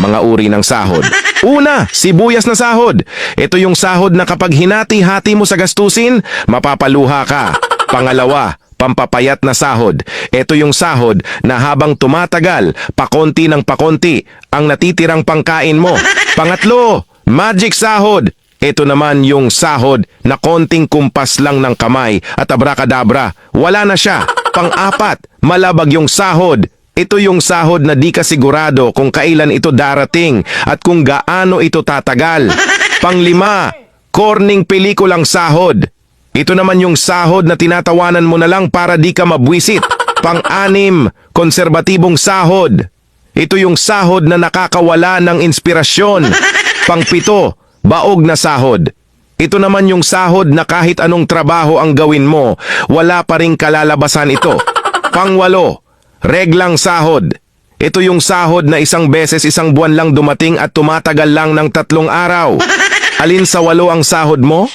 mga uri ng sahod. Una, sibuyas na sahod. Ito yung sahod na kapag hinati-hati mo sa gastusin, mapapaluha ka. Pangalawa, pampapayat na sahod. Ito yung sahod na habang tumatagal, pakonti ng pakonti, ang natitirang pangkain mo. Pangatlo, magic sahod. Ito naman yung sahod na konting kumpas lang ng kamay at abracadabra, wala na siya. Pang-apat, malabag yung sahod. Ito yung sahod na di ka sigurado kung kailan ito darating at kung gaano ito tatagal. Panglima, corning pelikulang sahod. Ito naman yung sahod na tinatawanan mo na lang para di ka mabwisit. Pang-anim, konserbatibong sahod. Ito yung sahod na nakakawala ng inspirasyon. Pang-pito, baog na sahod. Ito naman yung sahod na kahit anong trabaho ang gawin mo, wala pa ring kalalabasan ito. Pang-walo, reglang sahod. Ito yung sahod na isang beses isang buwan lang dumating at tumatagal lang ng 3 araw. Alin sa 8 ang sahod mo?